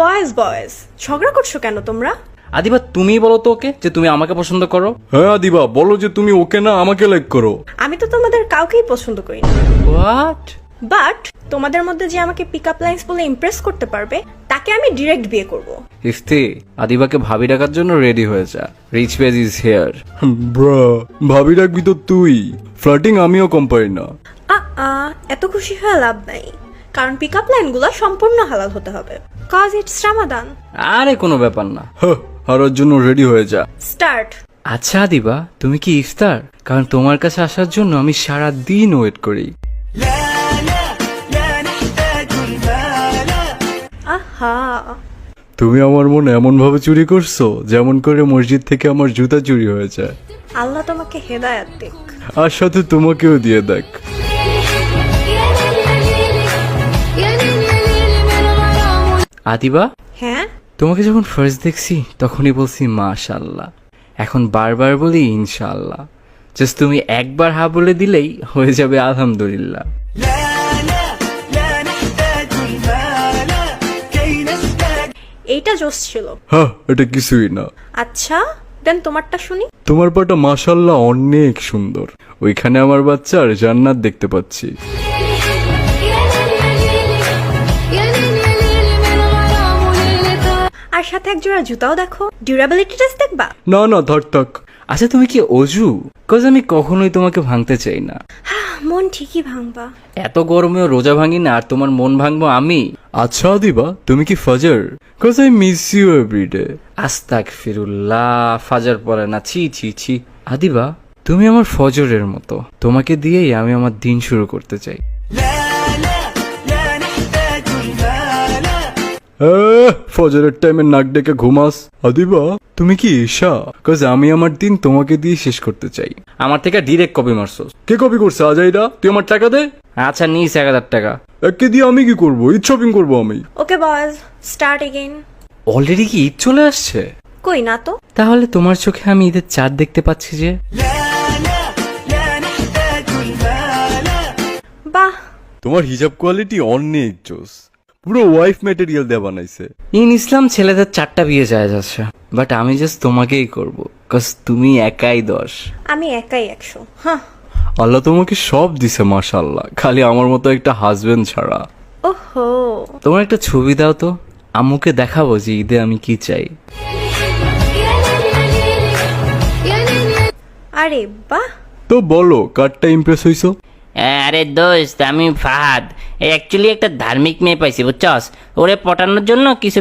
Boys boys ঝগড়া করছো কেন তোমরা? আদিবা তুমি বলো তো ওকে যে তুমি আমাকে পছন্দ করো। হ্যাঁ আদিবা বলো যে তুমি ওকে না আমাকে লাইক করো। আমি তো তোমাদের কাউকেই পছন্দ করি না, হোয়াট? বাট তোমাদের মধ্যে যে আমাকে পিক আপ লাইন্স বলে ইমপ্রেস করতে পারবে তাকে আমি ডিরেক্ট বিয়ে করব। ইফতি আদিবাকে ভাবি ডাকার জন্য রেডি হয়ে যা, রিচ পেজ ইজ হিয়ার। ব্রা ভাবি রাখবি তো তুই, ফ্লার্টিং আমিও কম পারি না। এত খুশি হয়ে লাভ নাই, কারণ পিক আপ লাইনগুলো সম্পূর্ণ হালাল হতে হবে, কজ ইটস রামাদান। আরে কোনো ব্যাপার না। হারার জন্য রেডি হয়ে যা। স্টার্ট। আচ্ছা আদিবা তুমি কি ইফতার? কারণ তোমার কাছে আসার জন্য আমি সারা দিন ওয়েট করি। আহা, তুমি আমার মনে এমন ভাবে চুরি করছো যেমন করে মসজিদ থেকে আমার জুতা চুরি হয়েছে। আল্লাহ তোমাকে হেদায়াত দিক। আর সাথে তোমাকেও দিয়ে দেখ। আদিবা হ্যাঁ, তোমাকে যখন ফার্স্ট দেখছি তখনই বলছি মাশাআল্লাহ, এখন বারবার বলি ইনশাআল্লাহ। জাস্ট তুমি একবার হা বলে দিলেই হয়ে যাবে আলহামদুলিল্লাহ। এইটা জোস ছিল। হ্যাঁ এটা কিছুই না। আচ্ছা দেন তোমারটা শুনি। তোমার পাটা মাশাআল্লাহ অনেক সুন্দর, ওইখানে আমার বাচ্চার জান্নাত দেখতে পাচ্ছি। আর সাথে এক জোড়া জুতাও দেখো, ডিউরেবিলিটি টেস্ট দেখবা? না না থাক। আচ্ছা তুমি কি অজু? কজ আমি কখনোই তোমাকে ভাঙতে চাই না। মন ঠিকই ভাঙবা। এত গরমেও রোজা ভাঙি না, আর তোমার মন ভাঙবো আমি? আচ্ছা দিবা তুমি কি ফাজার? Cause I miss you everyday. আস্তাগফিরুল্লাহ, ফাজার পড়ে না, ছি ছি ছি। আদিবা তুমি আমার ফজরের মতো, তোমাকে দিয়েই আমি আমার দিন শুরু করতে চাই। ফজরের টাইমে নাক ডেকে ঘুমাস। আদিবা তুমি কি ঈশা? কজ আমি আমার দিন তোমাকে দিয়ে শেষ করতে চাই। আমার থেকে ডিরেক্ট কপি মারছো। কে কপি করছে আজাইরা? তুই আমার টাকা দে। আচ্ছা নিস 1000 টাকা। একে দিয়ে আমি কি করবো? ঈদ শপিং করবো আমি। ওকে বয়েজ, স্টার্ট এগেইন। অলরেডি কি ঈদ চলে আসছে? কই না তো। তাহলে তোমার চোখে আমি ঈদের চাঁদ দেখতে পাচ্ছি যে। বাহ, তোমার হিজাব কোয়ালিটি অনেক জোস, পুরো ওয়াইফ ম্যাটেরিয়াল দিয়ে বানাইছে। ইন ইসলাম ছেলেদের 4টা বিয়ে যায় যাচ্ছে, বাট আমি জাস্ট তোমাকেই করব, কজ তুমি একাই 10। আমি একাই 100। হ্যাঁ, আল্লাহ তোমাকে সব দিছে মাশাআল্লাহ, খালি আমার মতো একটা হাজবেন্ড ছাড়া। ওহো, তোমার একটা ছবি দাও তো, আম্মুকে দেখাবো যে ঈদে আমি কি চাই। আরে বাহ। তো বলো কারটা ইমপ্রেস হইছো? আরে দোস্ত, আমি ফাহাদ। অ্যাকচুয়ালি একটা ধার্মিক মেয়ে পাইছি বুঝছস, ওরে পটানোর জন্য কিছু